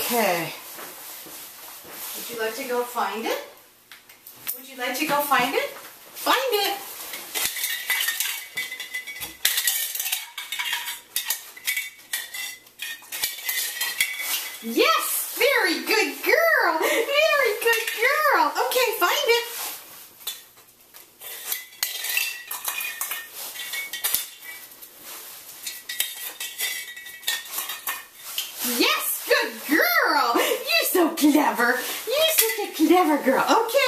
Okay. Would you like to go find it? Would you like to go find it? Find it. Yes! Very good girl! Very good girl! Okay, find it. Yes! Good girl! You're so clever. You're such a clever girl. Okay.